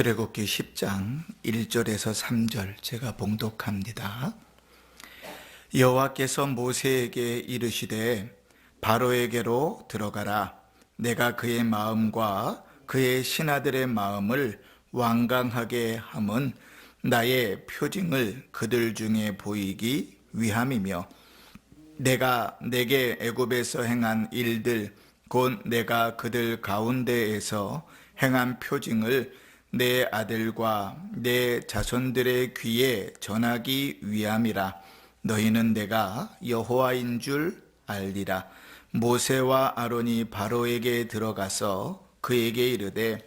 출애굽기 10장 1절에서 3절 제가 봉독합니다. 여호와께서 모세에게 이르시되 바로에게로 들어가라. 내가 그의 마음과 그의 신하들의 마음을 완강하게 함은 나의 표징을 그들 중에 보이기 위함이며 내가 내게 애굽에서 행한 일들 곧 내가 그들 가운데에서 행한 표징을 내 아들과 내 자손들의 귀에 전하기 위함이라. 너희는 내가 여호와인 줄 알리라. 모세와 아론이 바로에게 들어가서 그에게 이르되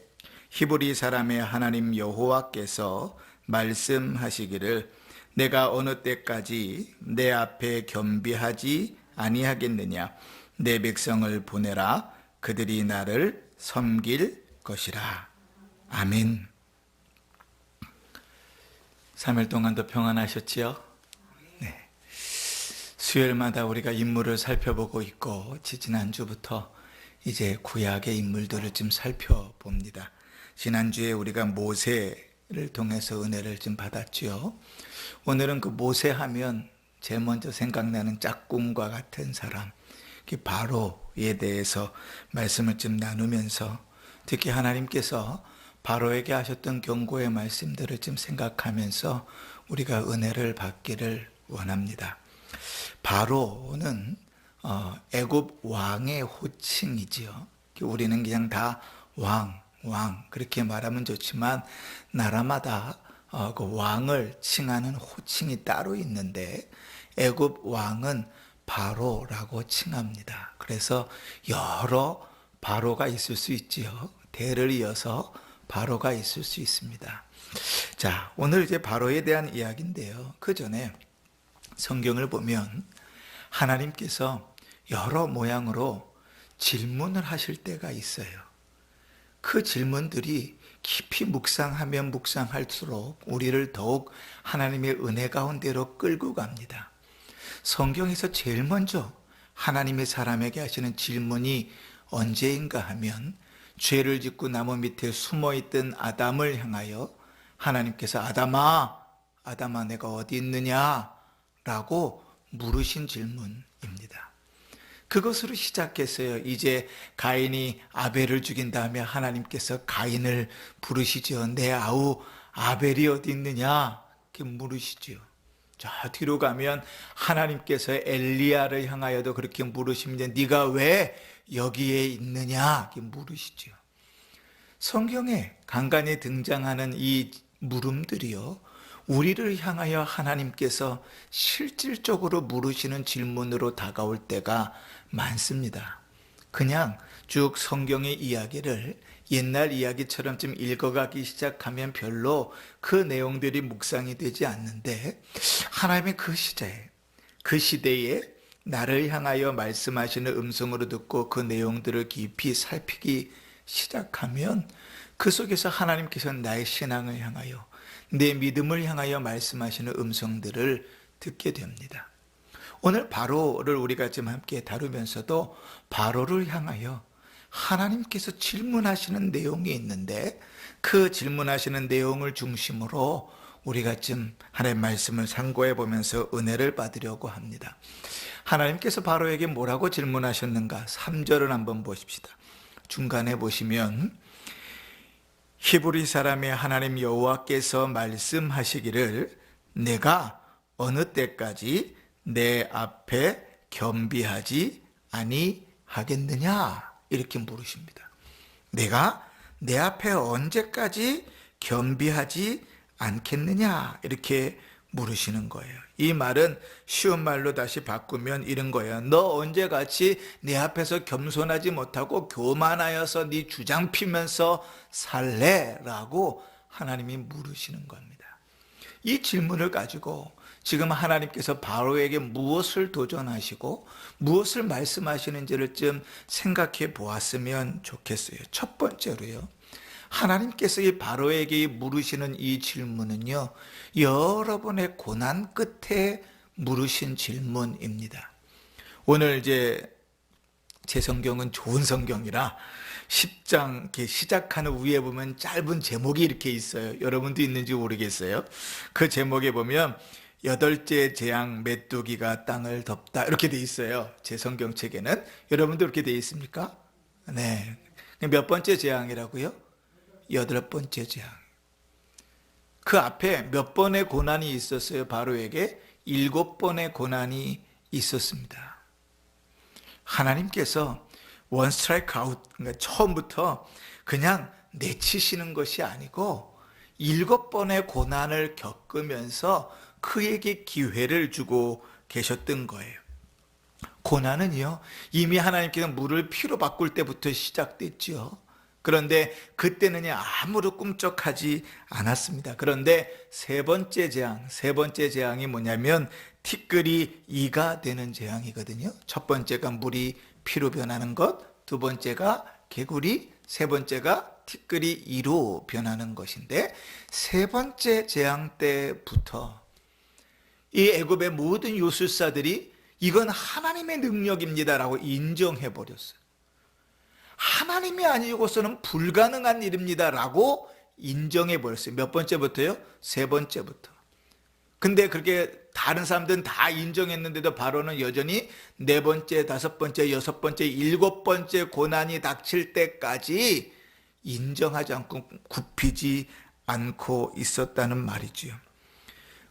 히브리 사람의 하나님 여호와께서 말씀하시기를 내가 어느 때까지 내 앞에 겸비하지 아니하겠느냐. 내 백성을 보내라. 그들이 나를 섬길 것이라. 아멘. 3일 동안도 평안하셨지요? 네. 수요일마다 우리가 인물을 살펴보고 있고 지난주부터 이제 구약의 인물들을 좀 살펴봅니다. 지난주에 우리가 모세를 통해서 은혜를 좀 받았지요. 오늘은 그 모세 하면 제일 먼저 생각나는 짝꿍과 같은 사람, 바로에 대해서 말씀을 좀 나누면서 특히 하나님께서 바로에게 하셨던 경고의 말씀들을 좀 생각하면서 우리가 은혜를 받기를 원합니다. 바로는 애굽 왕의 호칭이지요. 우리는 그냥 다 왕 그렇게 말하면 좋지만 나라마다 그 왕을 칭하는 호칭이 따로 있는데 애굽 왕은 바로라고 칭합니다. 그래서 여러 바로가 있을 수 있지요. 대를 이어서 바로가 있을 수 있습니다. 자, 오늘 이제 바로에 대한 이야기인데요. 그 전에 성경을 보면 하나님께서 여러 모양으로 질문을 하실 때가 있어요. 그 질문들이 깊이 묵상하면 묵상할수록 우리를 더욱 하나님의 은혜 가운데로 끌고 갑니다. 성경에서 제일 먼저 하나님의 사람에게 하시는 질문이 언제인가 하면 죄를 짓고 나무 밑에 숨어있던 아담을 향하여 하나님께서 아담아 내가 어디 있느냐 라고 물으신 질문입니다. 그것으로 시작했어요. 이제 가인이 아벨을 죽인 다음에 하나님께서 가인을 부르시죠. 내 아우 아벨이 어디 있느냐 이렇게 물으시죠. 저 뒤로 가면 하나님께서 엘리야를 향하여도 그렇게 물으십니다. 네가 왜 여기에 있느냐 이렇게 물으시죠. 성경에 간간히 등장하는 이 물음들이요, 우리를 향하여 하나님께서 실질적으로 물으시는 질문으로 다가올 때가 많습니다. 그냥 쭉 성경의 이야기를 옛날 이야기처럼 좀 읽어가기 시작하면 별로 그 내용들이 묵상이 되지 않는데 하나님의 그 시대에 나를 향하여 말씀하시는 음성으로 듣고 그 내용들을 깊이 살피기 시작하면 그 속에서 하나님께서 나의 신앙을 향하여 내 믿음을 향하여 말씀하시는 음성들을 듣게 됩니다. 오늘 바로를 우리가 지금 함께 다루면서도 바로를 향하여 하나님께서 질문하시는 내용이 있는데 그 질문하시는 내용을 중심으로 우리가 좀 하나님의 말씀을 상고해 보면서 은혜를 받으려고 합니다. 하나님께서 바로에게 뭐라고 질문하셨는가? 3절을 한번 보십시다. 중간에 보시면 히브리 사람의 하나님 여호와께서 말씀하시기를 내가 어느 때까지 내 앞에 겸비하지 아니하겠느냐 이렇게 물으십니다. 내가 내 앞에 언제까지 겸비하지 않겠느냐 이렇게 물으시는 거예요. 이 말은 쉬운 말로 다시 바꾸면 이런 거예요. 너 언제같이 내 앞에서 겸손하지 못하고 교만하여서 네 주장 피면서 살래? 라고 하나님이 물으시는 겁니다. 이 질문을 가지고 지금 하나님께서 바로에게 무엇을 도전하시고 무엇을 말씀하시는지를 좀 생각해 보았으면 좋겠어요. 첫 번째로요, 하나님께서 이 바로에게 물으시는 이 질문은요, 여러분의 고난 끝에 물으신 질문입니다. 오늘 이제 제 성경은 좋은 성경이라 10장 이렇게 시작하는 위에 보면 짧은 제목이 이렇게 있어요. 여러분도 있는지 모르겠어요. 그 제목에 보면 여덟째 재앙 메뚜기가 땅을 덮다 이렇게 돼 있어요. 제 성경책에는. 여러분도 그렇게 돼 있습니까? 네. 몇 번째 재앙이라고요? 8번째 재앙. 그 앞에 몇 번의 고난이 있었어요. 바로에게 7번의 고난이 있었습니다. 하나님께서 원 스트라이크 아웃, 그러니까 처음부터 그냥 내치시는 것이 아니고 7번의 고난을 겪으면서 그에게 기회를 주고 계셨던 거예요. 고난은요, 이미 하나님께서 물을 피로 바꿀 때부터 시작됐죠. 그런데 그때는 아무도 꿈쩍하지 않았습니다. 그런데 세 번째 재앙이 뭐냐면 티끌이 이가 되는 재앙이거든요. 첫 번째가 물이 피로 변하는 것, 두 번째가 개구리, 세 번째가 티끌이 이로 변하는 것인데, 세 번째 재앙 때부터 이 애굽의 모든 요술사들이 이건 하나님의 능력입니다라고 인정해 버렸어요. 하나님이 아니고서는 불가능한 일입니다라고 인정해 버렸어요. 몇 번째부터요? 세 번째부터. 근데 그렇게 다른 사람들은 다 인정했는데도 바로는 여전히 네 번째, 다섯 번째, 여섯 번째, 7번째 고난이 닥칠 때까지 인정하지 않고 굽히지 않고 있었다는 말이지요.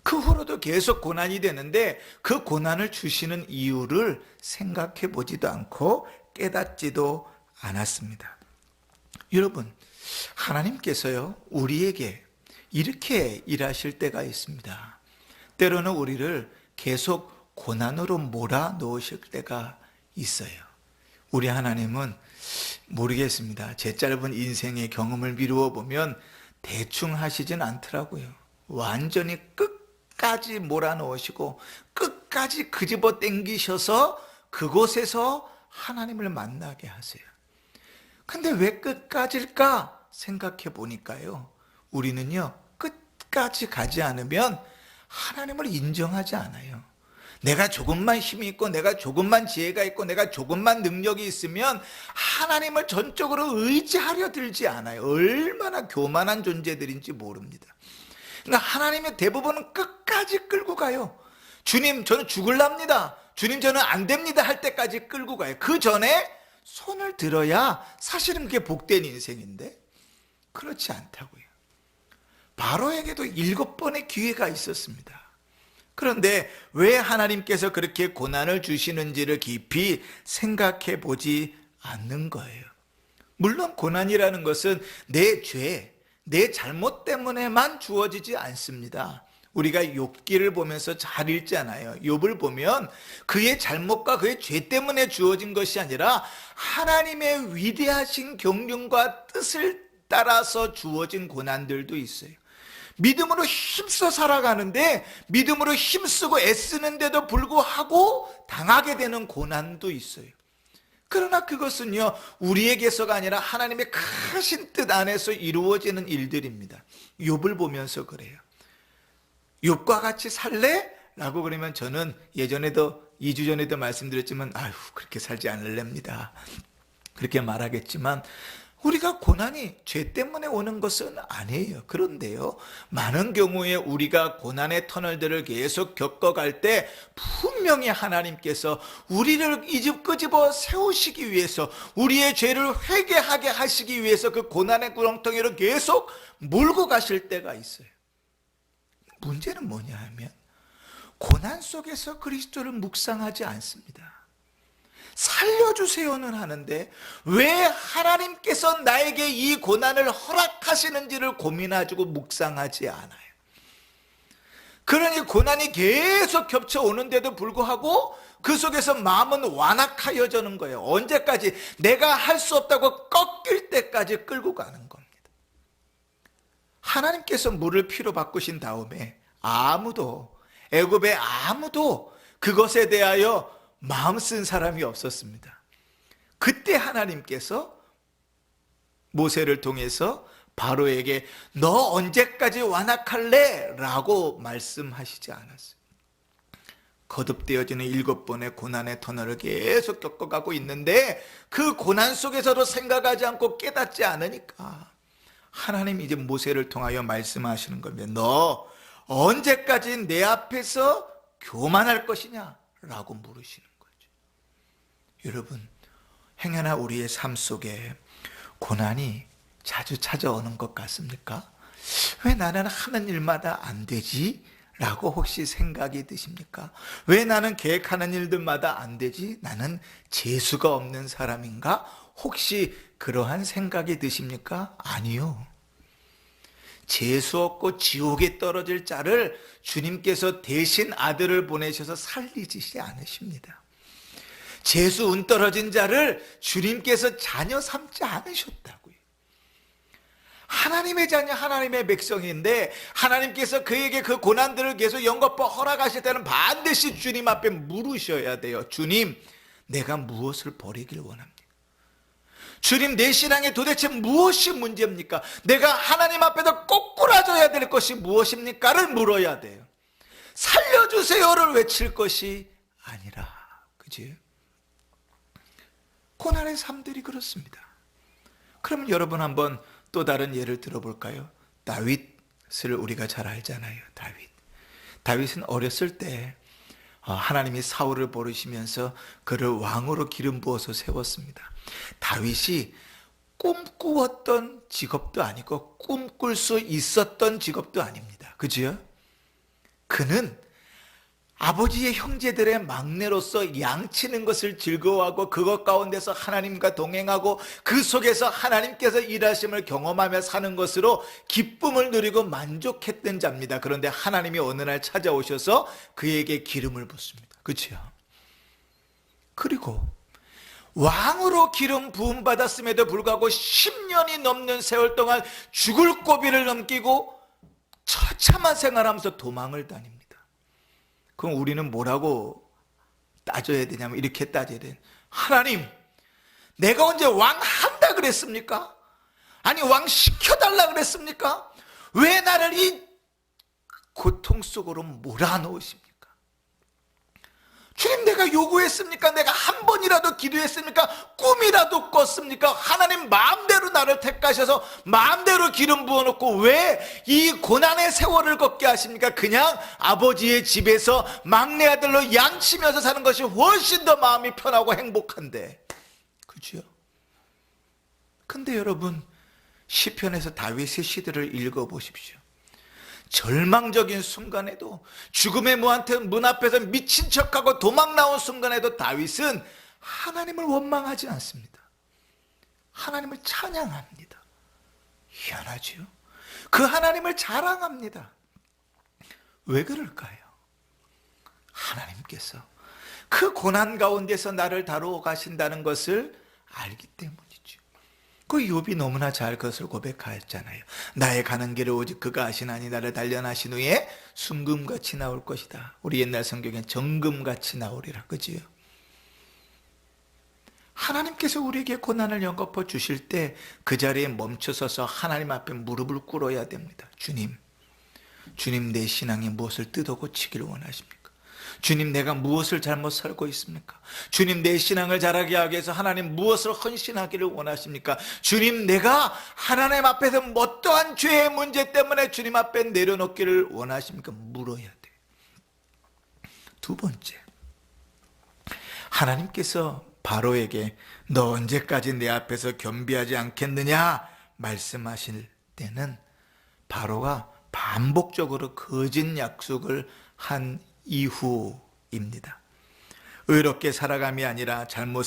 그 후로도 계속 고난이 되는데 그 고난을 주시는 이유를 생각해 보지도 않고 깨닫지도 않았습니다. 여러분, 하나님께서요, 우리에게 이렇게 일하실 때가 있습니다. 때로는 우리를 계속 고난으로 몰아넣으실 때가 있어요. 우리 하나님은 모르겠습니다. 제 짧은 인생의 경험을 미루어 보면 대충 하시진 않더라고요. 완전히 끝까지 몰아넣으시고 끝까지 끄집어 당기셔서 그곳에서 하나님을 만나게 하세요. 근데 왜 끝까지일까 생각해 보니까요, 우리는요 끝까지 가지 않으면 하나님을 인정하지 않아요. 내가 조금만 힘이 있고 내가 조금만 지혜가 있고 내가 조금만 능력이 있으면 하나님을 전적으로 의지하려 들지 않아요. 얼마나 교만한 존재들인지 모릅니다. 그러니까 하나님의 대부분은 끝까지 끌고 가요. 주님, 저는 죽을랍니다. 주님, 저는 안 됩니다 할 때까지 끌고 가요. 그 전에 손을 들어야 사실은 그게 복된 인생인데 그렇지 않다고요. 바로에게도 7번의 기회가 있었습니다. 그런데 왜 하나님께서 그렇게 고난을 주시는지를 깊이 생각해 보지 않는 거예요. 물론 고난이라는 것은 내 죄, 내 잘못 때문에만 주어지지 않습니다. 우리가 욥기를 보면서 잘 읽잖아요. 욥을 보면 그의 잘못과 그의 죄 때문에 주어진 것이 아니라 하나님의 위대하신 경륜과 뜻을 따라서 주어진 고난들도 있어요. 믿음으로 힘써 살아가는데 믿음으로 힘쓰고 애쓰는데도 불구하고 당하게 되는 고난도 있어요. 그러나 그것은요, 우리에게서가 아니라 하나님의 크신 뜻 안에서 이루어지는 일들입니다. 욥을 보면서 그래요. 욥과 같이 살래? 라고 그러면 저는 예전에도 2주 전에도 말씀드렸지만 아휴 그렇게 살지 않을랍니다. 그렇게 말하겠지만 우리가 고난이 죄 때문에 오는 것은 아니에요. 그런데요, 많은 경우에 우리가 고난의 터널들을 계속 겪어갈 때 분명히 하나님께서 우리를 끄집어 세우시기 위해서 우리의 죄를 회개하게 하시기 위해서 그 고난의 구렁텅이로 계속 몰고 가실 때가 있어요. 문제는 뭐냐 하면 고난 속에서 그리스도를 묵상하지 않습니다. 살려주세요는 하는데 왜 하나님께서 나에게 이 고난을 허락하시는지를 고민하고 묵상하지 않아요. 그러니 고난이 계속 겹쳐오는데도 불구하고 그 속에서 마음은 완악하여지는 거예요. 언제까지? 내가 할 수 없다고 꺾일 때까지 끌고 가는 겁니다. 하나님께서 물을 피로 바꾸신 다음에 애굽에 아무도 그것에 대하여 마음 쓴 사람이 없었습니다. 그때 하나님께서 모세를 통해서 바로에게 너 언제까지 완악할래? 라고 말씀하시지 않았어요. 거듭되어지는 7번의 고난의 터널을 계속 겪어가고 있는데 그 고난 속에서도 생각하지 않고 깨닫지 않으니까 하나님이 이제 모세를 통하여 말씀하시는 겁니다. 너 언제까지 내 앞에서 교만할 것이냐? 라고 물으시는 거죠. 여러분, 행여나 우리의 삶 속에 고난이 자주 찾아오는 것 같습니까? 왜 나는 하는 일마다 안 되지? 라고 혹시 생각이 드십니까? 왜 나는 계획하는 일들마다 안 되지? 나는 재수가 없는 사람인가? 혹시 그러한 생각이 드십니까? 아니요. 재수 없고 지옥에 떨어질 자를 주님께서 대신 아들을 보내셔서 살리시지 않으십니다. 재수 운 떨어진 자를 주님께서 자녀 삼지 않으셨다고요. 하나님의 자녀, 하나님의 백성인데 하나님께서 그에게 그 고난들을 계속 연거푸 허락하실 때는 반드시 주님 앞에 물으셔야 돼요. 주님, 내가 무엇을 버리길 원합니까? 주님, 내 신앙에 도대체 무엇이 문제입니까? 내가 하나님 앞에서 꼬꾸라져야 될 것이 무엇입니까?를 물어야 돼요. 살려주세요를 외칠 것이 아니라, 그지? 고난의 삶들이 그렇습니다. 그러면 여러분 한번 또 다른 예를 들어볼까요? 다윗을 우리가 잘 알잖아요. 다윗은 어렸을 때 하나님이 사울을 부르시면서 그를 왕으로 기름 부어서 세웠습니다. 다윗이 꿈꾸었던 직업도 아니고 꿈꿀 수 있었던 직업도 아닙니다. 그죠? 그는 아버지의 형제들의 막내로서 양치는 것을 즐거워하고 그것 가운데서 하나님과 동행하고 그 속에서 하나님께서 일하심을 경험하며 사는 것으로 기쁨을 누리고 만족했던 자입니다. 그런데 하나님이 어느 날 찾아오셔서 그에게 기름을 붓습니다. 그렇죠? 그리고 왕으로 기름 부음 받았음에도 불구하고 10년이 넘는 세월 동안 죽을 고비를 넘기고 처참한 생활하면서 도망을 다닙니다. 그럼 우리는 뭐라고 따져야 되냐면 이렇게 따져야 돼요. 하나님, 내가 언제 왕 한다 그랬습니까? 아니 왕 시켜달라 그랬습니까? 왜 나를 이 고통 속으로 몰아넣으십니까? 주님, 내가 요구했습니까? 내가 한 번이라도 기도했습니까? 꿈이라도 꿨습니까? 하나님 마음대로 나를 택하셔서 마음대로 기름 부어놓고 왜 이 고난의 세월을 걷게 하십니까? 그냥 아버지의 집에서 막내 아들로 양치면서 사는 것이 훨씬 더 마음이 편하고 행복한데, 그죠? 근데 여러분, 시편에서 다윗의 시들을 읽어보십시오. 절망적인 순간에도, 죽음의 문 앞에서 미친 척하고 도망 나온 순간에도 다윗은 하나님을 원망하지 않습니다. 하나님을 찬양합니다. 희한하지요? 그 하나님을 자랑합니다. 왜 그럴까요? 하나님께서 그 고난 가운데서 나를 다루어 가신다는 것을 알기 때문이죠. 그 욥이 너무나 잘 그것을 고백하였잖아요. 나의 가는 길을 오직 그가 아시나니 나를 단련하신 후에 순금같이 나올 것이다. 우리 옛날 성경엔 정금같이 나오리라, 그지요? 하나님께서 우리에게 고난을 연거푸 주실 때 그 자리에 멈춰서서 하나님 앞에 무릎을 꿇어야 됩니다. 주님, 내 신앙에 무엇을 뜯어고치기를 원하십니까? 주님, 내가 무엇을 잘못 살고 있습니까? 주님, 내 신앙을 자라게 하기 위해서 하나님 무엇을 헌신하기를 원하십니까? 주님, 내가 하나님 앞에서 어떠한 죄의 문제 때문에 주님 앞에 내려놓기를 원하십니까? 물어야 돼. 두 번째, 하나님께서 바로에게 너 언제까지 내 앞에서 겸비하지 않겠느냐 말씀하실 때는 바로가 반복적으로 거짓 약속을 한 이후입니다. 의롭게 살아감이 아니라 잘못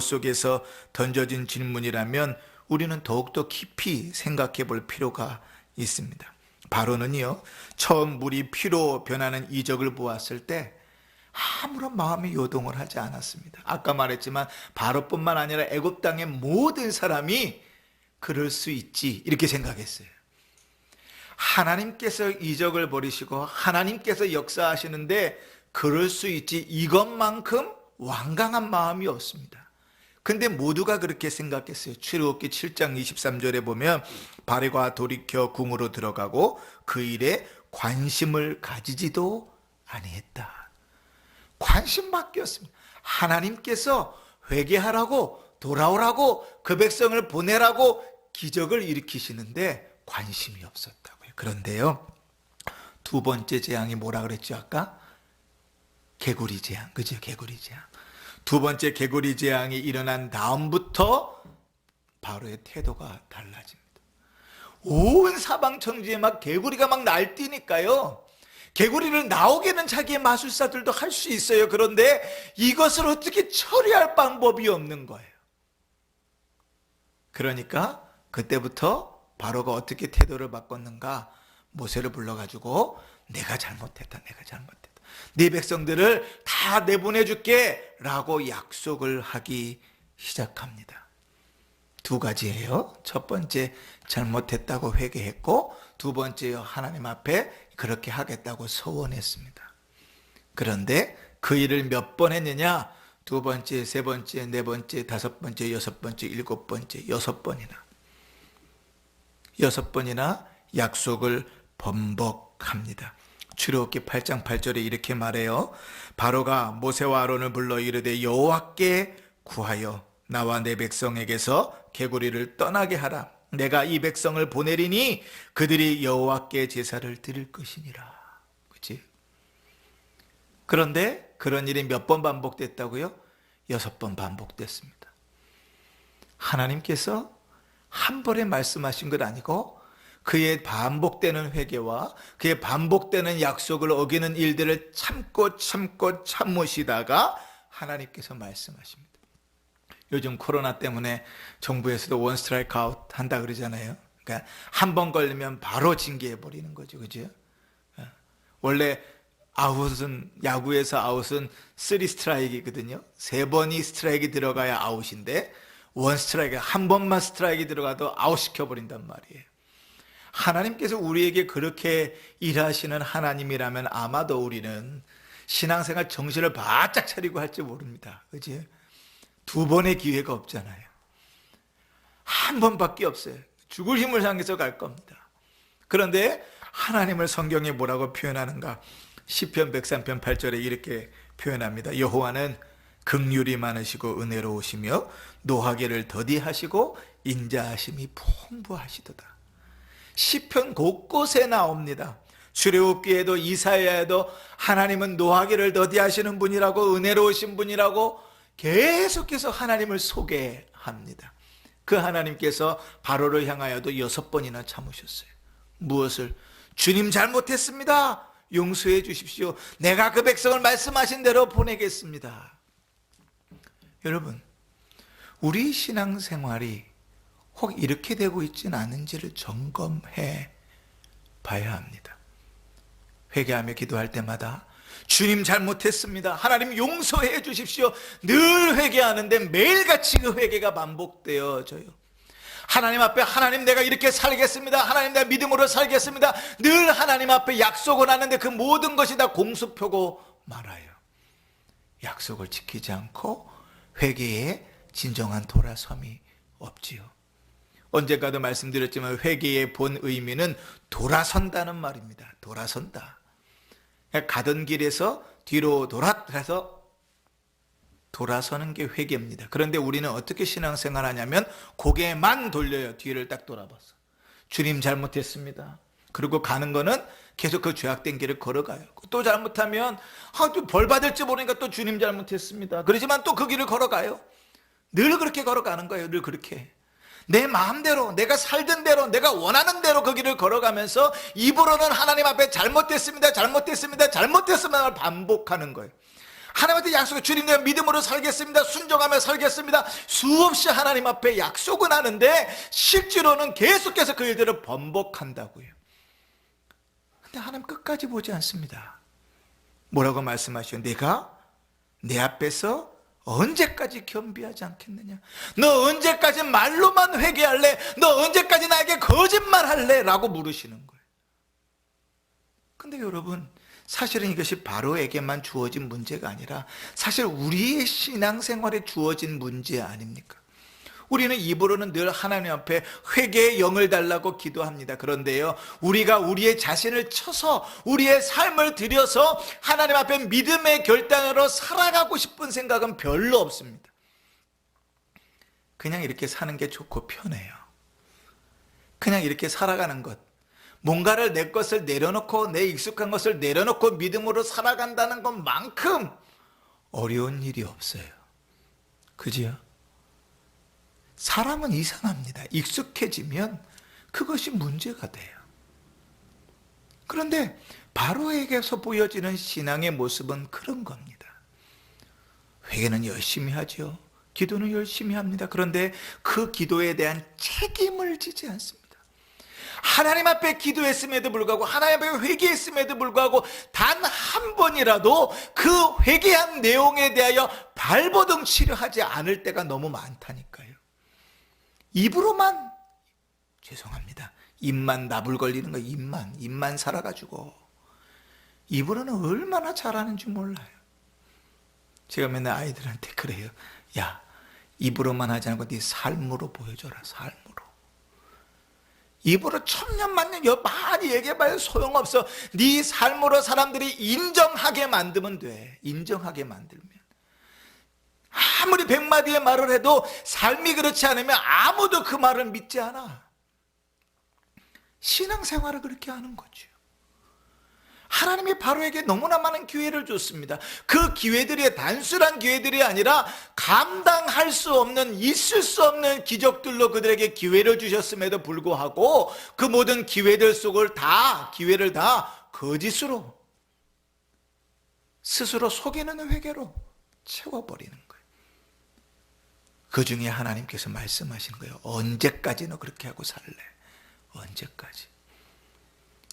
속에서 던져진 질문이라면 우리는 더욱더 깊이 생각해 볼 필요가 있습니다. 바로는요, 처음 물이 피로 변하는 이적을 보았을 때 아무런 마음의 요동을 하지 않았습니다. 아까 말했지만 바로뿐만 아니라 애굽 땅의 모든 사람이 그럴 수 있지 이렇게 생각했어요. 하나님께서 이적을 벌이시고 하나님께서 역사하시는데 그럴 수 있지, 이것만큼 완강한 마음이 없습니다. 근데 모두가 그렇게 생각했어요. 출애굽기 7장 23절에 보면 바로가 돌이켜 궁으로 들어가고 그 일에 관심을 가지지도 아니했다. 관심밖에 없습니다. 하나님께서 회개하라고, 돌아오라고, 그 백성을 보내라고 기적을 일으키시는데 관심이 없었다고요. 그런데요, 두 번째 재앙이 뭐라 그랬죠 아까? 개구리 재앙, 그죠? 개구리 재앙. 두 번째 개구리 재앙이 일어난 다음부터 바로의 태도가 달라집니다. 온 사방 천지에 막 개구리가 막 날뛰니까요, 개구리를 나오게는 자기의 마술사들도 할 수 있어요. 그런데 이것을 어떻게 처리할 방법이 없는 거예요. 그러니까 그때부터 바로가 어떻게 태도를 바꿨는가? 모세를 불러가지고 내가 잘못했다, 내가 잘못했다, 네 백성들을 다 내보내줄게 라고 약속을 하기 시작합니다. 두 가지예요. 첫 번째, 잘못했다고 회개했고, 두 번째요, 하나님 앞에 그렇게 하겠다고 서원했습니다. 그런데 그 일을 몇 번 했느냐? 두 번째, 세 번째, 네 번째, 다섯 번째, 여섯 번째, 일곱 번째, 6번이나. 6번이나 약속을 번복합니다. 출애굽기 8장 8절에 이렇게 말해요. 바로가 모세와 아론을 불러 이르되 여호와께 구하여 나와 내 백성에게서 개구리를 떠나게 하라. 내가 이 백성을 보내리니 그들이 여호와께 제사를 드릴 것이니라. 그렇지? 그런데 그런 일이 몇 번 반복됐다고요? 6번 반복됐습니다. 하나님께서 한 번에 말씀하신 것 아니고 그의 반복되는 회개와 그의 반복되는 약속을 어기는 일들을 참고 참으시다가 하나님께서 말씀하십니다. 요즘 코로나 때문에 정부에서도 원 스트라이크 아웃 한다 그러잖아요. 그러니까 한 번 걸리면 바로 징계해 버리는 거죠. 그죠? 원래 아웃은, 야구에서 아웃은 3 스트라이크거든요. 3번이 스트라이크 들어가야 아웃인데 원 스트라이크, 한 번만 스트라이크 들어가도 아웃 시켜버린단 말이에요. 하나님께서 우리에게 그렇게 일하시는 하나님이라면 아마도 우리는 신앙생활 정신을 바짝 차리고 할지 모릅니다. 그치? 두 번의 기회가 없잖아요. 한 번밖에 없어요. 죽을 힘을 향해서 갈 겁니다. 그런데 하나님을 성경에 뭐라고 표현하는가? 시편 103편 8절에 이렇게 표현합니다. 여호와는 긍휼이 많으시고 은혜로우시며 노하기를 더디하시고 인자하심이 풍부하시도다. 시편 곳곳에 나옵니다. 출애굽기에도 이사야에도 하나님은 노하기를 더디하시는 분이라고, 은혜로우신 분이라고 계속해서 하나님을 소개합니다. 그 하나님께서 바로를 향하여도 6번이나 참으셨어요. 무엇을? 주님 잘못했습니다. 용서해 주십시오. 내가 그 백성을 말씀하신 대로 보내겠습니다. 여러분, 우리 신앙생활이 혹 이렇게 되고 있지는 않은지를 점검해 봐야 합니다. 회개하며 기도할 때마다 주님 잘못했습니다. 하나님 용서해 주십시오. 늘 회개하는데 매일같이 그 회개가 반복되어져요. 하나님 앞에 하나님 내가 이렇게 살겠습니다. 하나님 내가 믿음으로 살겠습니다. 늘 하나님 앞에 약속을 하는데 그 모든 것이 다 공수표고 말아요. 약속을 지키지 않고 회개에 진정한 돌아섬이 없지요. 언젠가도 말씀드렸지만 회개의 본 의미는 돌아선다는 말입니다. 돌아선다. 가던 길에서 뒤로 돌아서 돌아서는 게 회개입니다. 그런데 우리는 어떻게 신앙생활 하냐면 고개만 돌려요. 뒤를 딱 돌아봐서. 주님 잘못했습니다. 그리고 가는 거는 계속 그 죄악된 길을 걸어가요. 또 잘못하면 또 벌 받을지 모르니까 또 주님 잘못했습니다. 그러지만 또 그 길을 걸어가요. 늘 그렇게 걸어가는 거예요. 늘 그렇게. 내 마음대로, 내가 살던 대로, 내가 원하는 대로 그 길을 걸어가면서 입으로는 하나님 앞에 잘못됐습니다, 잘못됐습니다, 잘못됐습니다를 반복하는 거예요. 하나님한테 약속해, 주님 내가 믿음으로 살겠습니다, 순종하며 살겠습니다, 수없이 하나님 앞에 약속은 하는데 실제로는 계속해서 그 일들을 번복한다고요. 근데 하나님 끝까지 보지 않습니다. 뭐라고 말씀하시오? 내가 내 앞에서 언제까지 겸비하지 않겠느냐? 너 언제까지 말로만 회개할래? 너 언제까지 나에게 거짓말할래? 라고 물으시는 거예요. 근데 여러분, 사실은 이것이 바로에게만 주어진 문제가 아니라 사실 우리의 신앙생활에 주어진 문제 아닙니까? 우리는 입으로는 늘 하나님 앞에 회개의 영을 달라고 기도합니다. 그런데요, 우리가 우리의 자신을 쳐서 우리의 삶을 들여서 하나님 앞에 믿음의 결단으로 살아가고 싶은 생각은 별로 없습니다. 그냥 이렇게 사는 게 좋고 편해요. 그냥 이렇게 살아가는 것, 뭔가를 내 것을 내려놓고 내 익숙한 것을 내려놓고 믿음으로 살아간다는 것만큼 어려운 일이 없어요. 그지요? 사람은 이상합니다. 익숙해지면 그것이 문제가 돼요. 그런데 바로에게서 보여지는 신앙의 모습은 그런 겁니다. 회개는 열심히 하죠. 기도는 열심히 합니다. 그런데 그 기도에 대한 책임을 지지 않습니다. 하나님 앞에 기도했음에도 불구하고, 하나님 앞에 회개했음에도 불구하고 단 한 번이라도 그 회개한 내용에 대하여 발버둥 치려 하지 않을 때가 너무 많다니까요. 입으로만, 죄송합니다, 입만 나불거리는 거, 입만 살아가지고 입으로는 얼마나 잘하는지 몰라요. 제가 맨날 아이들한테 그래요. 야, 입으로만 하지 않고 네 삶으로 보여줘라. 삶으로. 입으로 천년만년 많이 얘기해봐야 소용없어. 네 삶으로 사람들이 인정하게 만들면 돼. 인정하게 만들면. 아무리 100마디의 말을 해도 삶이 그렇지 않으면 아무도 그 말을 믿지 않아. 신앙생활을 그렇게 하는 거죠. 하나님이 바로에게 너무나 많은 기회를 줬습니다. 그 기회들이 단순한 기회들이 아니라 감당할 수 없는, 있을 수 없는 기적들로 그들에게 기회를 주셨음에도 불구하고 그 모든 기회들 속을 기회를 다 거짓으로, 스스로 속이는 회개로 채워버리는 거예요. 그 중에 하나님께서 말씀하시는 거예요. 언제까지 너 그렇게 하고 살래? 언제까지?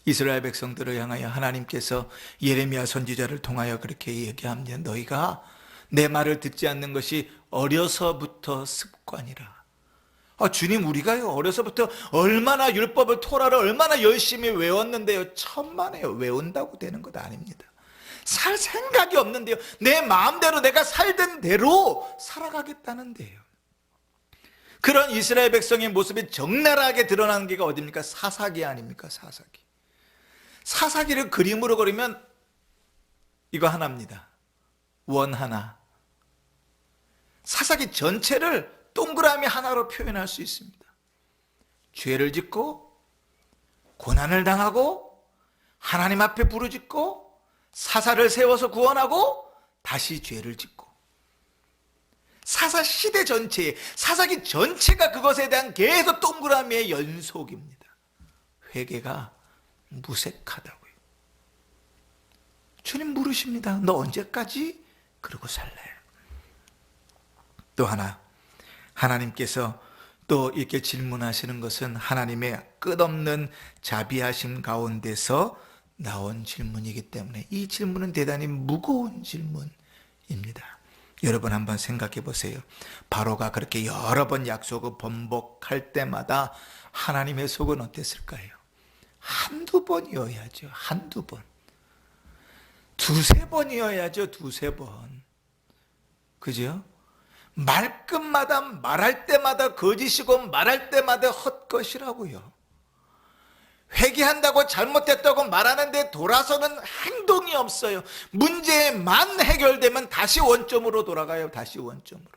이스라엘 백성들을 향하여 하나님께서 예레미야 선지자를 통하여 그렇게 얘기합니다. 너희가 내 말을 듣지 않는 것이 어려서부터 습관이라. 주님, 우리가요 어려서부터 얼마나 율법을, 토라를 얼마나 열심히 외웠는데요. 천만에요. 외운다고 되는 것 아닙니다. 살 생각이 없는데요. 내 마음대로 내가 살던 대로 살아가겠다는데요. 그런 이스라엘 백성의 모습이 적나라하게 드러나는 게 어디입니까? 사사기 아닙니까? 사사기. 사사기를 그림으로 그리면 이거 하나입니다. 원 하나. 사사기 전체를 동그라미 하나로 표현할 수 있습니다. 죄를 짓고 고난을 당하고 하나님 앞에 부르짖고 사사를 세워서 구원하고 다시 죄를 짓고, 사사 시대 전체에, 사사기 전체가 그것에 대한 계속 동그라미의 연속입니다. 회개가 무색하다고요. 주님 물으십니다. 너 언제까지 그러고 살래? 또 하나, 하나님께서 또 이렇게 질문하시는 것은 하나님의 끝없는 자비하심 가운데서 나온 질문이기 때문에 이 질문은 대단히 무거운 질문입니다. 여러분 한번 생각해 보세요. 바로가 그렇게 여러 번 약속을 번복할 때마다 하나님의 속은 어땠을까요? 한두 번이어야죠. 한두 번. 두세 번이어야죠. 두세 번. 그죠? 말끝마다, 말할 때마다 거짓이고 말할 때마다 헛것이라고요. 회개한다고 잘못했다고 말하는데 돌아서는 행동이 없어요. 문제만 해결되면 다시 원점으로 돌아가요. 다시 원점으로.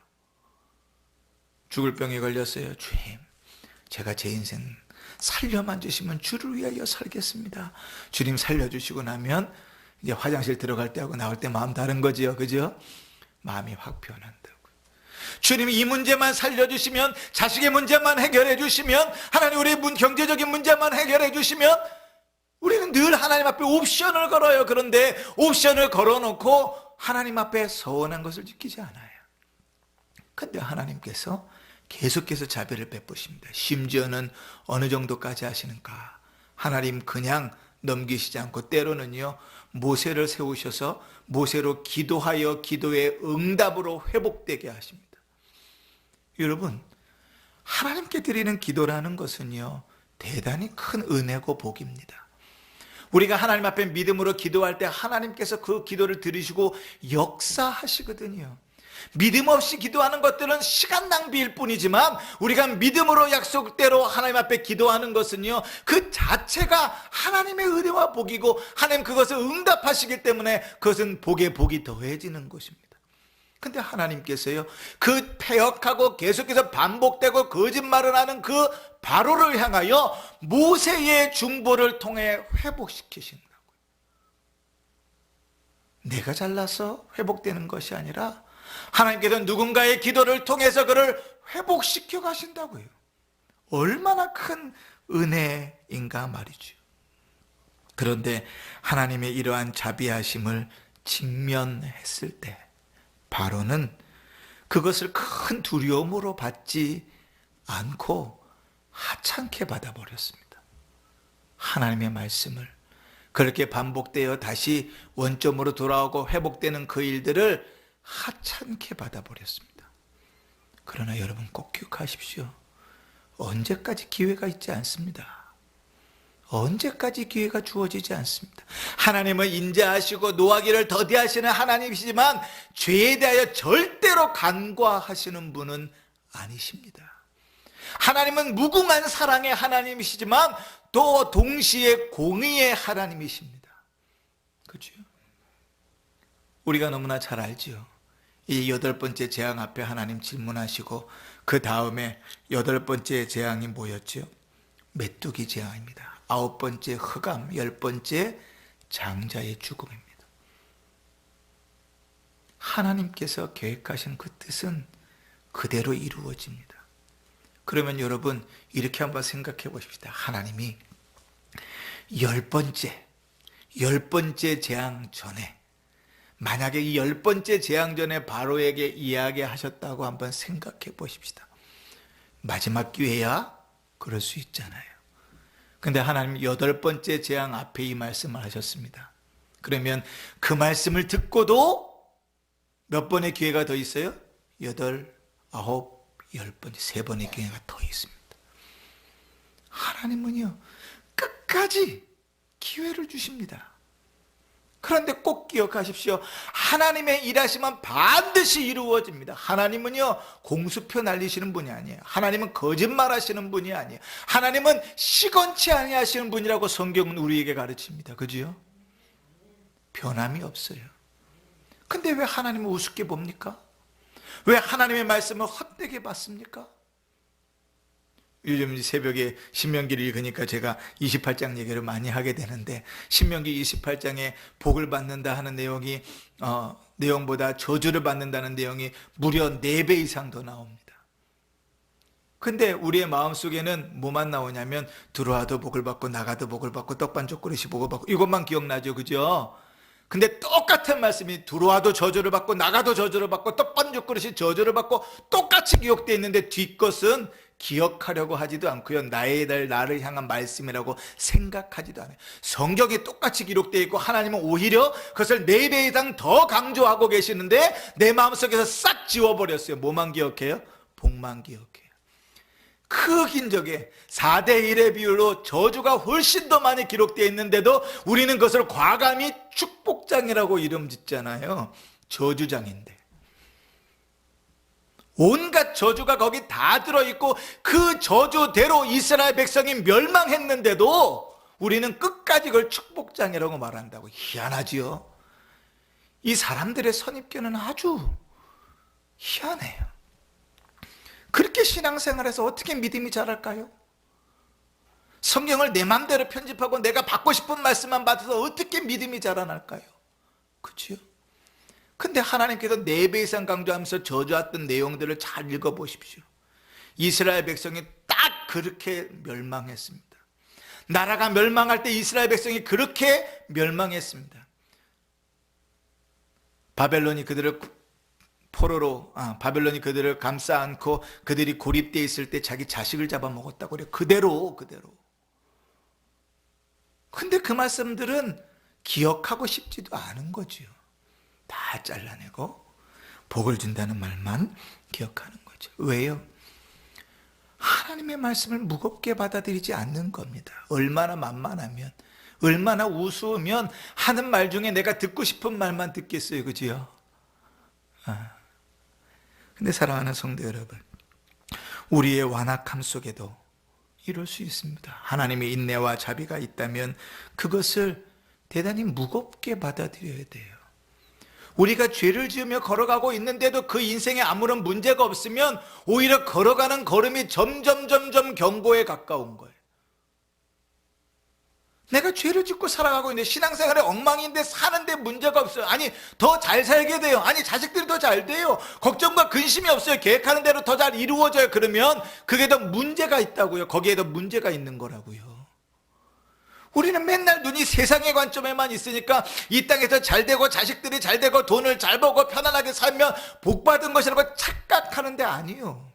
죽을 병에 걸렸어요. 주님, 제가 제 인생 살려만 주시면 주를 위하여 살겠습니다. 주님 살려주시고 나면 이제 화장실 들어갈 때하고 나올 때 마음 다른 거지요. 그죠? 마음이 확 변한다고. 주님이 이 문제만 살려주시면, 자식의 문제만 해결해 주시면, 하나님 우리의 경제적인 문제만 해결해 주시면, 우리는 늘 하나님 앞에 옵션을 걸어요. 그런데 옵션을 걸어놓고 하나님 앞에 서운한 것을 지키지 않아요. 근데 하나님께서 계속해서 자비를 베푸십니다. 심지어는 어느 정도까지 하시는가? 하나님 그냥 넘기시지 않고 때로는요, 모세를 세우셔서 모세로 기도하여 기도의 응답으로 회복되게 하십니다. 여러분, 하나님께 드리는 기도라는 것은요, 대단히 큰 은혜고 복입니다. 우리가 하나님 앞에 믿음으로 기도할 때 하나님께서 그 기도를 들으시고 역사하시거든요. 믿음 없이 기도하는 것들은 시간 낭비일 뿐이지만 우리가 믿음으로 약속대로 하나님 앞에 기도하는 것은요, 그 자체가 하나님의 은혜와 복이고 하나님 그것을 응답하시기 때문에 그것은 복에 복이 더해지는 것입니다. 근데 하나님께서요, 그 패역하고 계속해서 반복되고 거짓말을 하는 그 바로를 향하여 모세의 중보를 통해 회복시키신다고요. 내가 잘나서 회복되는 것이 아니라 하나님께서 누군가의 기도를 통해서 그를 회복시켜 가신다고요. 얼마나 큰 은혜인가 말이죠. 그런데 하나님의 이러한 자비하심을 직면했을 때 바로는 그것을 큰 두려움으로 받지 않고 하찮게 받아버렸습니다. 하나님의 말씀을 그렇게 반복되어 다시 원점으로 돌아오고 회복되는 그 일들을 하찮게 받아버렸습니다. 그러나 여러분 꼭 기억하십시오. 언제까지 기회가 있지 않습니다. 언제까지 기회가 주어지지 않습니다. 하나님은 인자하시고 노하기를 더디하시는 하나님이시지만 죄에 대하여 절대로 간과하시는 분은 아니십니다. 하나님은 무궁한 사랑의 하나님이시지만 또 동시에 공의의 하나님이십니다. 그렇죠? 우리가 너무나 잘 알지요. 이 8번째 재앙 앞에 하나님 질문하시고 그 다음에 8번째 재앙이 뭐였죠? 메뚜기 재앙입니다. 9번째 흑암, 10번째 장자의 죽음입니다. 하나님께서 계획하신 그 뜻은 그대로 이루어집니다. 그러면 여러분 이렇게 한번 생각해 보십시다. 하나님이 10번째 재앙 전에, 만약에 이 10번째 재앙 전에 바로에게 이야기하셨다고 한번 생각해 보십시다. 마지막 기회야? 그럴 수 있잖아요. 근데 하나님 8번째 재앙 앞에 이 말씀을 하셨습니다. 그러면 그 말씀을 듣고도 몇 번의 기회가 더 있어요? 8, 9, 10번, 3번의 기회가 더 있습니다. 하나님은요, 끝까지 기회를 주십니다. 그런데 꼭 기억하십시오. 하나님의 일하심은 반드시 이루어집니다. 하나님은요, 공수표 날리시는 분이 아니에요. 하나님은 거짓말하시는 분이 아니에요. 하나님은 시건치 아니하시는 분이라고 성경은 우리에게 가르칩니다. 그지요? 변함이 없어요. 근데 왜 하나님을 우습게 봅니까? 왜 하나님의 말씀을 헛되게 봤습니까? 요즘 새벽에 신명기를 읽으니까 제가 28장 얘기를 많이 하게 되는데, 신명기 28장에 복을 받는다 하는 내용이 내용보다 저주를 받는다는 내용이 무려 4배 이상 더 나옵니다. 근데 우리의 마음속에는 뭐만 나오냐면 들어와도 복을 받고 나가도 복을 받고 떡반죽 그릇이 복을 받고 이것만 기억나죠. 그죠? 근데 똑같은 말씀이 들어와도 저주를 받고 나가도 저주를 받고 떡반죽 그릇이 저주를 받고 똑같이 기록되어 있는데 뒷것은 기억하려고 하지도 않고요, 나를 향한 말씀이라고 생각하지도 않아요. 성경이 똑같이 기록되어 있고 하나님은 오히려 그것을 4배 이상 더 강조하고 계시는데 내 마음속에서 싹 지워버렸어요. 뭐만 기억해요? 복만 기억해요. 그 긴적에 4대1의 비율로 저주가 훨씬 더 많이 기록되어 있는데도 우리는 그것을 과감히 축복장이라고 이름 짓잖아요. 저주장인데 온갖 저주가 거기 다 들어있고 그 저주대로 이스라엘 백성이 멸망했는데도 우리는 끝까지 그걸 축복장이라고 말한다고. 희한하지요. 이 사람들의 선입견은 아주 희한해요. 그렇게 신앙생활에서 어떻게 믿음이 자랄까요? 성경을 내 맘대로 편집하고 내가 받고 싶은 말씀만 받아서 어떻게 믿음이 자라날까요? 그렇죠? 근데 하나님께서 4배 이상 강조하면서 저주했던 내용들을 잘 읽어보십시오. 이스라엘 백성이 딱 그렇게 멸망했습니다. 나라가 멸망할 때 이스라엘 백성이 그렇게 멸망했습니다. 바벨론이 그들을 바벨론이 그들을 감싸 안고 그들이 고립되어 있을 때 자기 자식을 잡아먹었다고 그래요. 그대로. 근데 그 말씀들은 기억하고 싶지도 않은 거죠. 다 잘라내고 복을 준다는 말만 기억하는 거죠. 왜요? 하나님의 말씀을 무겁게 받아들이지 않는 겁니다. 얼마나 만만하면, 얼마나 우스우면 하는 말 중에 내가 듣고 싶은 말만 듣겠어요. 그지요? 근데 사랑하는 성도 여러분, 우리의 완악함 속에도 이룰 수 있습니다. 하나님의 인내와 자비가 있다면 그것을 대단히 무겁게 받아들여야 돼요. 우리가 죄를 지으며 걸어가고 있는데도 그 인생에 아무런 문제가 없으면 오히려 걸어가는 걸음이 점점 경고에 가까운 거예요. 내가 죄를 짓고 살아가고 있는데 신앙생활에 엉망인데 사는데 문제가 없어요. 아니 더 잘 살게 돼요. 아니 자식들이 더 잘 돼요. 걱정과 근심이 없어요. 계획하는 대로 더 잘 이루어져요. 그러면 그게 더 문제가 있다고요. 거기에 더 문제가 있는 거라고요. 우리는 맨날 눈이 세상의 관점에만 있으니까 이 땅에서 잘 되고 자식들이 잘 되고 돈을 잘 벌고 편안하게 살면 복 받은 것이라고 착각하는데 아니요.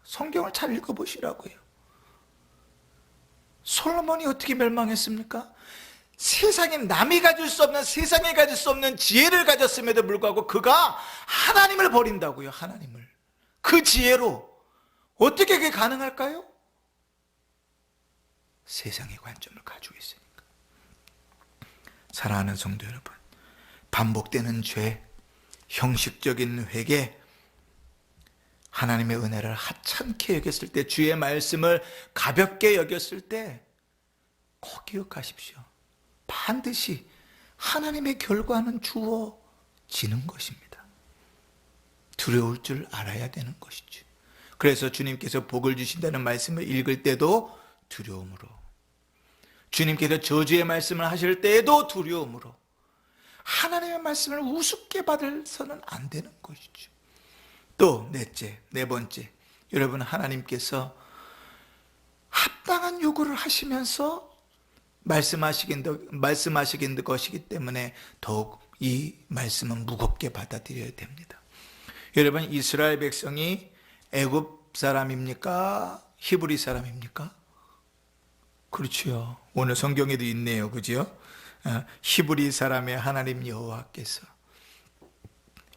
성경을 잘 읽어보시라고요. 솔로몬이 어떻게 멸망했습니까? 세상에 남이 가질 수 없는, 세상에 가질 수 없는 지혜를 가졌음에도 불구하고 그가 하나님을 버린다고요. 하나님을. 그 지혜로 어떻게 그게 가능할까요? 세상의 관점을 가지고 있으니까. 사랑하는 성도 여러분, 반복되는 죄, 형식적인 회개, 하나님의 은혜를 하찮게 여겼을 때, 주의 말씀을 가볍게 여겼을 때 꼭 기억하십시오. 반드시 하나님의 결과는 주어지는 것입니다. 두려울 줄 알아야 되는 것이죠. 그래서 주님께서 복을 주신다는 말씀을 읽을 때도 두려움으로, 주님께서 저주의 말씀을 하실 때에도 두려움으로, 하나님의 말씀을 우습게 받아서는 안 되는 것이죠. 또 네 번째, 여러분 하나님께서 합당한 요구를 하시면서 말씀하시긴 것이기 때문에 더욱 이 말씀은 무겁게 받아들여야 됩니다. 여러분, 이스라엘 백성이 애굽 사람입니까? 히브리 사람입니까? 그렇죠. 오늘 성경에도 있네요. 그죠? 히브리 사람의 하나님 여호와께서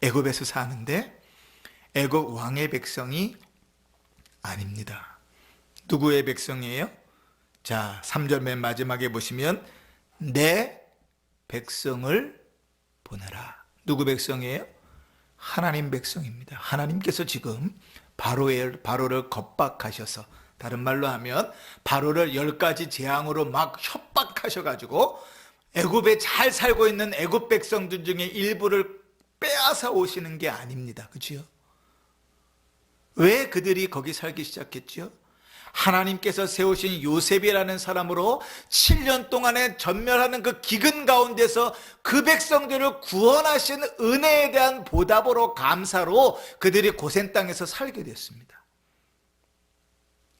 애굽에서 사는데 애굽 왕의 백성이 아닙니다. 누구의 백성이에요? 자, 3절 맨 마지막에 보시면 내 백성을 보내라. 누구 백성이에요? 하나님 백성입니다. 하나님께서 지금 바로를 겁박하셔서, 다른 말로 하면 바로를 10가지 재앙으로 막 협박하셔가지고 애굽에 잘 살고 있는 애굽 백성들 중에 일부를 빼앗아 오시는 게 아닙니다. 그렇죠? 왜 그들이 거기 살기 시작했죠? 하나님께서 세우신 요셉이라는 사람으로 7년 동안에 전멸하는 그 기근 가운데서 그 백성들을 구원하신 은혜에 대한 보답으로, 감사로 그들이 고센 땅에서 살게 됐습니다.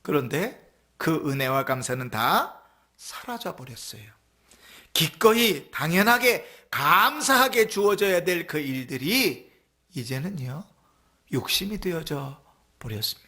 그런데 그 은혜와 감사는 다 사라져 버렸어요. 기꺼이 당연하게 감사하게 주어져야 될 그 일들이 이제는요 욕심이 되어져 버렸습니다.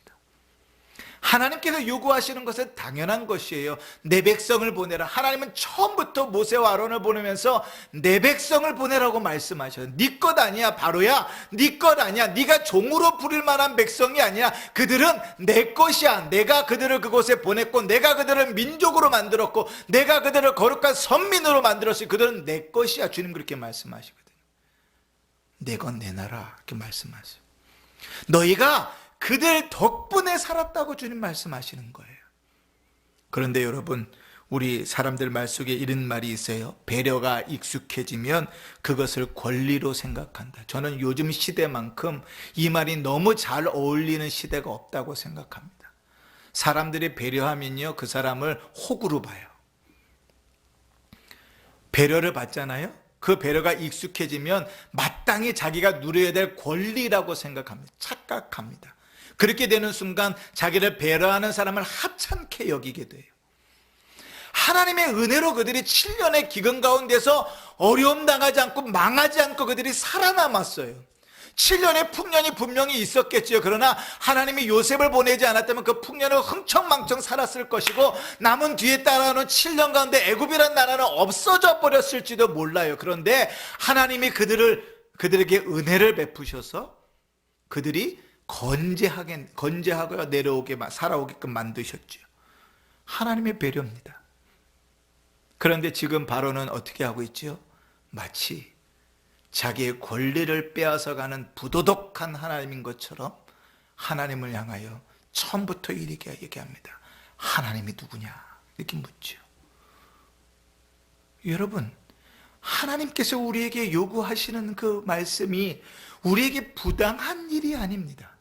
하나님께서 요구하시는 것은 당연한 것이에요. 내 백성을 보내라. 하나님은 처음부터 모세와 아론을 보내면서 내 백성을 보내라고 말씀하셔요. 네 것 아니야 바로야. 네 것 아니야. 네가 종으로 부릴 만한 백성이 아니야. 그들은 내 것이야. 내가 그들을 그곳에 보냈고, 내가 그들을 민족으로 만들었고, 내가 그들을 거룩한 선민으로 만들었으니 그들은 내 것이야. 주님 그렇게 말씀하시거든요. 내 것 내놔라 이렇게 말씀하세요. 너희가 그들 덕분에 살았다고 주님 말씀하시는 거예요. 그런데 여러분, 우리 사람들 말 속에 이런 말이 있어요. 배려가 익숙해지면 그것을 권리로 생각한다. 저는 요즘 시대만큼 이 말이 너무 잘 어울리는 시대가 없다고 생각합니다. 사람들이 배려하면요 그 사람을 호구로 봐요. 배려를 받잖아요. 그 배려가 익숙해지면 마땅히 자기가 누려야 될 권리라고 생각합니다. 착각합니다. 그렇게 되는 순간 자기를 배려하는 사람을 하찮게 여기게 돼요. 하나님의 은혜로 그들이 7년의 기근 가운데서 어려움 당하지 않고 망하지 않고 그들이 살아남았어요. 7년의 풍년이 분명히 있었겠지요. 그러나 하나님이 요셉을 보내지 않았다면 그 풍년을 흥청망청 살았을 것이고, 남은 뒤에 따라오는 7년 가운데 애굽이란 나라는 없어져 버렸을지도 몰라요. 그런데 하나님이 그들에게 은혜를 베푸셔서 그들이 건재하고 내려오게 살아오게끔 만드셨죠. 하나님의 배려입니다. 그런데 지금 바로는 어떻게 하고 있죠? 마치 자기의 권리를 빼앗아가는 부도덕한 하나님인 것처럼 하나님을 향하여 처음부터 이렇게 얘기합니다. 하나님이 누구냐? 이렇게 묻죠. 여러분, 하나님께서 우리에게 요구하시는 그 말씀이 우리에게 부당한 일이 아닙니다.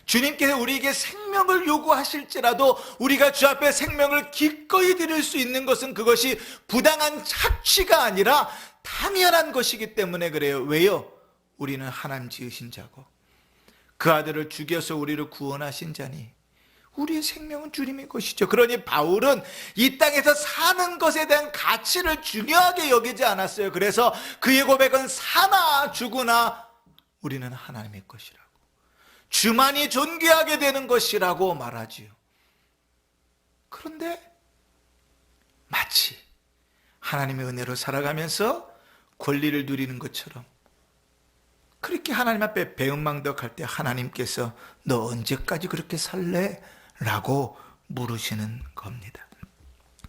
주님께서 우리에게 생명을 요구하실지라도 우리가 주 앞에 생명을 기꺼이 드릴 수 있는 것은 그것이 부당한 착취가 아니라 당연한 것이기 때문에 그래요. 왜요? 우리는 하나님 지으신 자고 그 아들을 죽여서 우리를 구원하신 자니 우리의 생명은 주님의 것이죠. 그러니 바울은 이 땅에서 사는 것에 대한 가치를 중요하게 여기지 않았어요. 그래서 그의 고백은 사나 죽으나 우리는 하나님의 것이라고, 주만이 존귀하게 되는 것이라고 말하지요. 그런데 마치 하나님의 은혜로 살아가면서 권리를 누리는 것처럼 그렇게 하나님 앞에 배은망덕할 때 하나님께서 너 언제까지 그렇게 살래? 라고 물으시는 겁니다.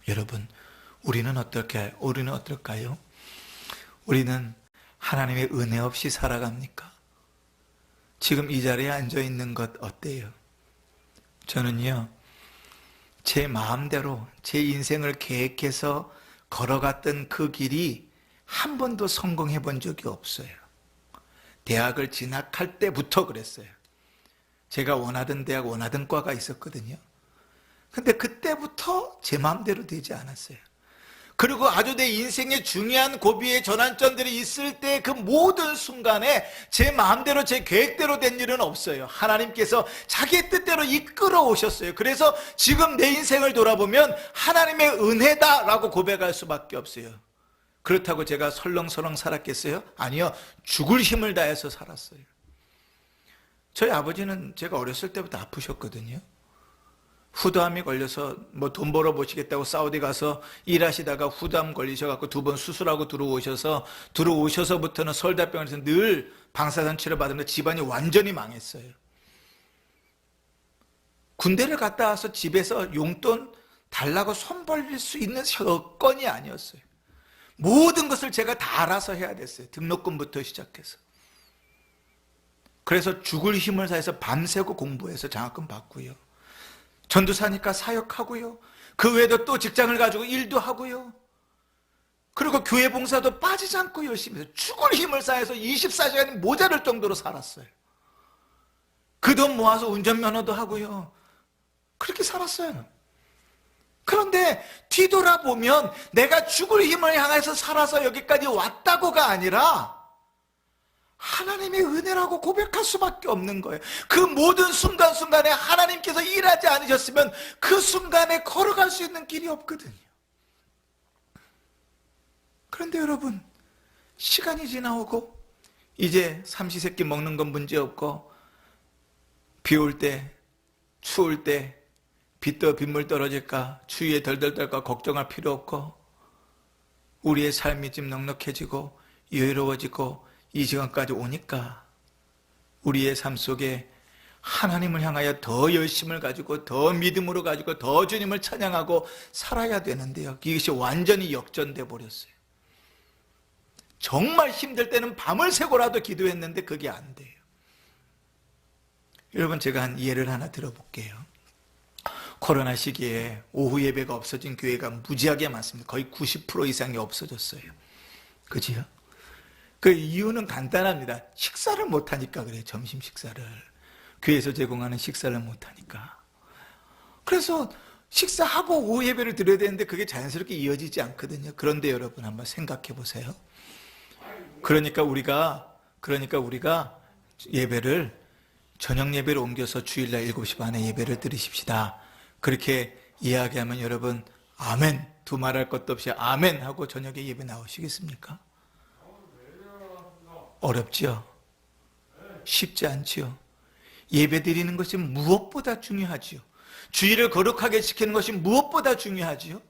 여러분, 우리는 어떨까요? 우리는 하나님의 은혜 없이 살아갑니까? 지금 이 자리에 앉아 있는 것 어때요? 저는요, 제 마음대로 제 인생을 계획해서 걸어갔던 그 길이 한 번도 성공해 본 적이 없어요. 대학을 진학할 때부터 그랬어요. 제가 원하던 대학, 원하던 과가 있었거든요. 근데 그때부터 제 마음대로 되지 않았어요. 그리고 아주 내 인생의 중요한 고비의 전환점들이 있을 때 그 모든 순간에 제 마음대로 제 계획대로 된 일은 없어요. 하나님께서 자기의 뜻대로 이끌어 오셨어요. 그래서 지금 내 인생을 돌아보면 하나님의 은혜다라고 고백할 수밖에 없어요. 그렇다고 제가 설렁설렁 살았겠어요? 아니요. 죽을 힘을 다해서 살았어요. 저희 아버지는 제가 어렸을 때부터 아프셨거든요. 후두암이 걸려서 뭐 돈 벌어 보시겠다고 사우디 가서 일하시다가 후두암 걸리셔갖고 2번 수술하고 들어오셔서부터는 서울대병원에서 늘 방사선 치료 받으면서 집안이 완전히 망했어요. 군대를 갔다 와서 집에서 용돈 달라고 손 벌릴 수 있는 여건이 아니었어요. 모든 것을 제가 다 알아서 해야 됐어요. 등록금부터 시작해서. 그래서 죽을 힘을 다해서 밤새고 공부해서 장학금 받고요. 전도사니까 사역하고요. 그 외에도 또 직장을 가지고 일도 하고요. 그리고 교회 봉사도 빠지지 않고 열심히 해서 죽을 힘을 쌓아서 24시간이 모자랄 정도로 살았어요. 그 돈 모아서 운전면허도 하고요. 그렇게 살았어요. 그런데 뒤돌아보면 내가 죽을 힘을 향해서 살아서 여기까지 왔다고가 아니라 하나님의 은혜라고 고백할 수밖에 없는 거예요. 그 모든 순간순간에 하나님께서 일하지 않으셨으면 그 순간에 걸어갈 수 있는 길이 없거든요. 그런데 여러분, 시간이 지나오고 이제 삼시세끼 먹는 건 문제없고 비 올 때, 추울 때 빗물 떨어질까, 추위에 덜덜 떨까 걱정할 필요 없고 우리의 삶이 좀 넉넉해지고 여유로워지고 이 시간까지 오니까 우리의 삶 속에 하나님을 향하여 더 열심을 가지고 더 믿음으로 가지고 더 주님을 찬양하고 살아야 되는데요. 이것이 완전히 역전돼 버렸어요. 정말 힘들 때는 밤을 새고라도 기도했는데 그게 안 돼요. 여러분, 제가 한 예를 하나 들어볼게요. 코로나 시기에 오후 예배가 없어진 교회가 무지하게 많습니다. 거의 90% 이상이 없어졌어요. 그지요? 그 이유는 간단합니다. 식사를 못하니까 그래요. 점심 식사를. 교회에서 제공하는 식사를 못하니까. 그래서 식사하고 오후 예배를 드려야 되는데 그게 자연스럽게 이어지지 않거든요. 그런데 여러분 한번 생각해 보세요. 그러니까 우리가 예배를 저녁 예배를 옮겨서 주일날 7시 반에 예배를 드리십시다. 그렇게 이야기하면 여러분 아멘, 두말할 것도 없이 아멘 하고 저녁에 예배 나오시겠습니까? 어렵지요? 쉽지 않지요? 예배 드리는 것이 무엇보다 중요하지요? 주일을 거룩하게 지키는 것이 무엇보다 중요하지요?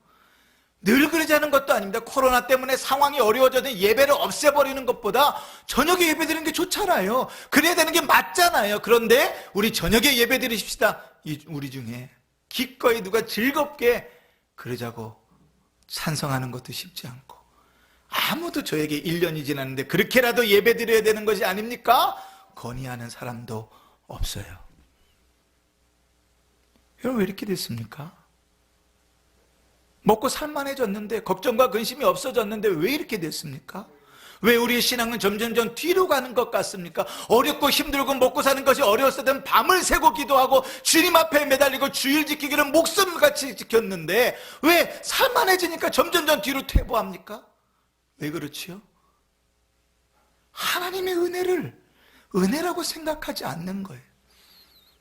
늘 그러자는 것도 아닙니다. 코로나 때문에 상황이 어려워져도 예배를 없애버리는 것보다 저녁에 예배 드리는 게 좋잖아요. 그래야 되는 게 맞잖아요. 그런데 우리 저녁에 예배 드리십시다. 우리 중에 기꺼이 누가 즐겁게 그러자고 찬성하는 것도 쉽지 않고 아무도 저에게 1년이 지났는데 그렇게라도 예배 드려야 되는 것이 아닙니까? 건의하는 사람도 없어요. 여러분 왜 이렇게 됐습니까? 먹고 살만해졌는데, 걱정과 근심이 없어졌는데 왜 이렇게 됐습니까? 왜 우리의 신앙은 점점점 뒤로 가는 것 같습니까? 어렵고 힘들고 먹고 사는 것이 어려웠을 땐 밤을 새고 기도하고 주님 앞에 매달리고 주일 지키기를 목숨같이 지켰는데 왜 살만해지니까 점점점 뒤로 퇴보합니까? 왜 그렇지요? 하나님의 은혜라고 생각하지 않는 거예요.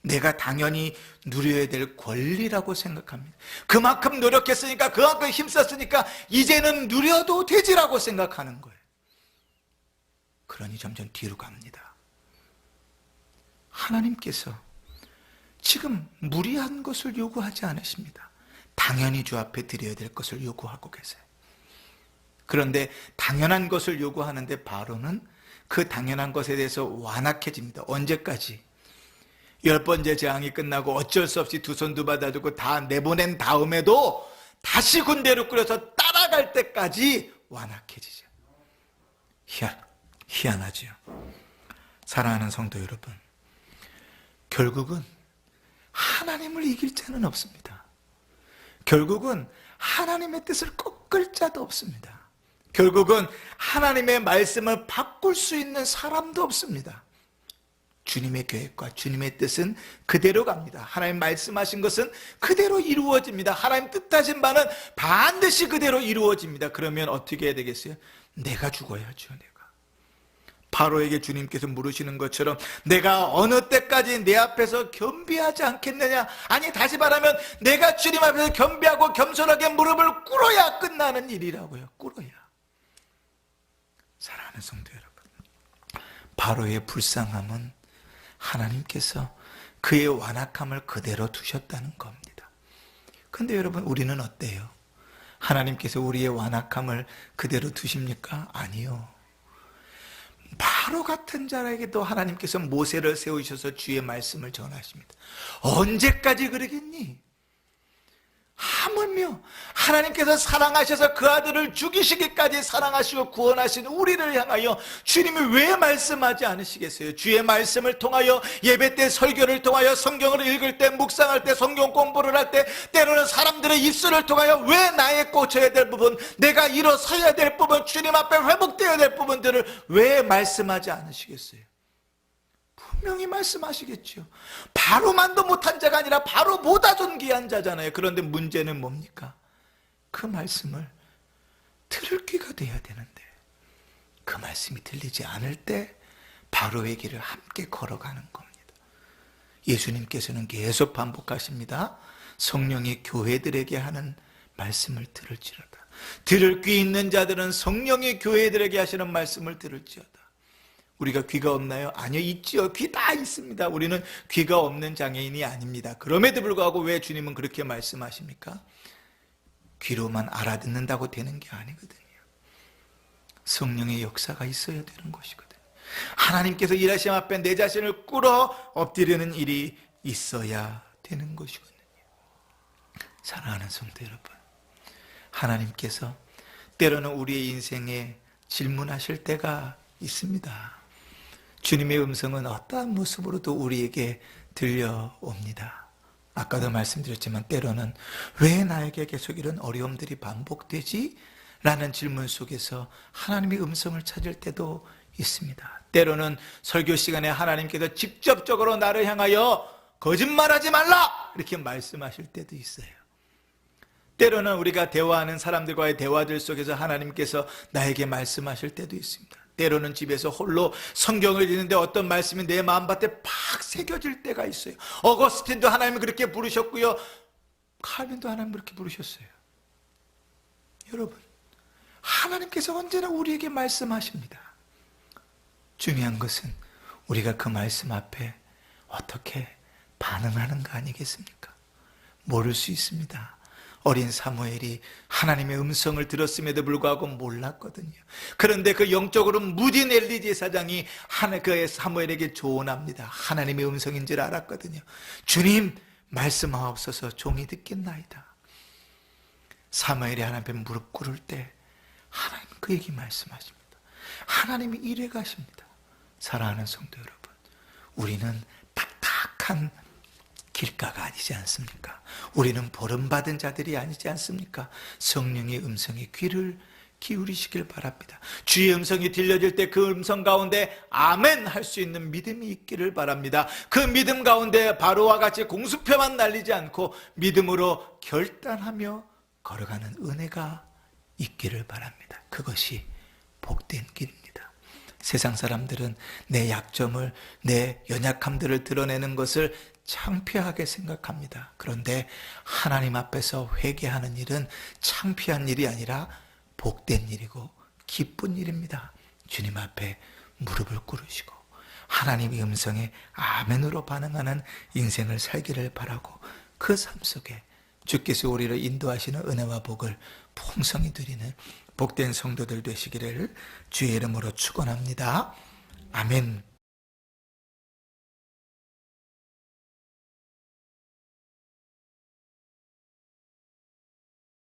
내가 당연히 누려야 될 권리라고 생각합니다. 그만큼 노력했으니까, 그만큼 힘썼으니까 이제는 누려도 되지라고 생각하는 거예요. 그러니 점점 뒤로 갑니다. 하나님께서 지금 무리한 것을 요구하지 않으십니다. 당연히 주 앞에 드려야 될 것을 요구하고 계세요. 그런데 당연한 것을 요구하는데 바로는 그 당연한 것에 대해서 완악해집니다. 언제까지? 10번째 재앙이 끝나고 어쩔 수 없이 두 손 두 발 다 두고 다 내보낸 다음에도 다시 군대로 끌어서 따라갈 때까지 완악해지죠. 희한하지요. 사랑하는 성도 여러분, 결국은 하나님을 이길 자는 없습니다. 결국은 하나님의 뜻을 꺾을 자도 없습니다. 결국은 하나님의 말씀을 바꿀 수 있는 사람도 없습니다. 주님의 계획과 주님의 뜻은 그대로 갑니다. 하나님 말씀하신 것은 그대로 이루어집니다. 하나님 뜻하신 바는 반드시 그대로 이루어집니다. 그러면 어떻게 해야 되겠어요? 내가 죽어야죠. 내가 바로에게 주님께서 물으시는 것처럼 내가 어느 때까지 내 앞에서 겸비하지 않겠느냐? 아니, 다시 말하면 내가 주님 앞에서 겸비하고 겸손하게 무릎을 꿇어야 끝나는 일이라고요. 꿇어야. 사랑하는 성도 여러분, 바로의 불쌍함은 하나님께서 그의 완악함을 그대로 두셨다는 겁니다. 근데 여러분, 우리는 어때요? 하나님께서 우리의 완악함을 그대로 두십니까? 아니요. 바로 같은 자에게도 하나님께서 모세를 세우셔서 주의 말씀을 전하십니다. 언제까지 그러겠니? 하물며 하나님께서 사랑하셔서 그 아들을 죽이시기까지 사랑하시고 구원하신 우리를 향하여 주님이 왜 말씀하지 않으시겠어요? 주의 말씀을 통하여, 예배 때 설교를 통하여, 성경을 읽을 때, 묵상할 때, 성경 공부를 할 때, 때로는 사람들의 입술을 통하여 왜 나의 고쳐야 될 부분, 내가 일어서야 될 부분, 주님 앞에 회복되어야 될 부분들을 왜 말씀하지 않으시겠어요? 분명히 말씀하시겠죠. 바로만도 못한 자가 아니라 바로보다 존귀한 자잖아요. 그런데 문제는 뭡니까? 그 말씀을 들을 귀가 돼야 되는데 그 말씀이 들리지 않을 때 바로의 길을 함께 걸어가는 겁니다. 예수님께서는 계속 반복하십니다. 성령이 교회들에게 하는 말씀을 들을지어다. 들을 귀 있는 자들은 성령이 교회들에게 하시는 말씀을 들을지어다. 우리가 귀가 없나요? 아니요, 있지요. 귀 다 있습니다. 우리는 귀가 없는 장애인이 아닙니다. 그럼에도 불구하고 왜 주님은 그렇게 말씀하십니까? 귀로만 알아듣는다고 되는 게 아니거든요. 성령의 역사가 있어야 되는 것이거든요. 하나님께서 일하심 앞에 내 자신을 꿇어 엎드리는 일이 있어야 되는 것이거든요. 사랑하는 성도 여러분, 하나님께서 때로는 우리의 인생에 질문하실 때가 있습니다. 주님의 음성은 어떠한 모습으로도 우리에게 들려옵니다. 아까도 말씀드렸지만 때로는 왜 나에게 계속 이런 어려움들이 반복되지? 라는 질문 속에서 하나님의 음성을 찾을 때도 있습니다. 때로는 설교 시간에 하나님께서 직접적으로 나를 향하여 거짓말하지 말라! 이렇게 말씀하실 때도 있어요. 때로는 우리가 대화하는 사람들과의 대화들 속에서 하나님께서 나에게 말씀하실 때도 있습니다. 때로는 집에서 홀로 성경을 읽는데 어떤 말씀이 내 마음밭에 팍 새겨질 때가 있어요. 어거스틴도 하나님이 그렇게 부르셨고요, 칼빈도 하나님 그렇게 부르셨어요. 여러분, 하나님께서 언제나 우리에게 말씀하십니다. 중요한 것은 우리가 그 말씀 앞에 어떻게 반응하는가 아니겠습니까? 모를 수 있습니다. 어린 사무엘이 하나님의 음성을 들었음에도 불구하고 몰랐거든요. 그런데 그 영적으로 무딘 엘리 제사장이 그 사무엘에게 조언합니다. 하나님의 음성인 줄 알았거든요. 주님, 말씀하옵소서, 종이 듣겠나이다. 사무엘이 하나님 앞에 무릎 꿇을 때 하나님 그 얘기 말씀하십니다. 하나님이 이래 가십니다. 사랑하는 성도 여러분, 우리는 딱딱한 길가가 아니지 않습니까? 우리는 버림받은 자들이 아니지 않습니까? 성령의 음성에 귀를 기울이시길 바랍니다. 주의 음성이 들려질 때 그 음성 가운데 아멘 할 수 있는 믿음이 있기를 바랍니다. 그 믿음 가운데 바로와 같이 공수표만 날리지 않고 믿음으로 결단하며 걸어가는 은혜가 있기를 바랍니다. 그것이 복된 길입니다. 세상 사람들은 내 약점을, 내 연약함들을 드러내는 것을 창피하게 생각합니다. 그런데 하나님 앞에서 회개하는 일은 창피한 일이 아니라 복된 일이고 기쁜 일입니다. 주님 앞에 무릎을 꿇으시고 하나님의 음성에 아멘으로 반응하는 인생을 살기를 바라고, 그 삶 속에 주께서 우리를 인도하시는 은혜와 복을 풍성히 누리는 복된 성도들 되시기를 주의 이름으로 축원합니다. 아멘.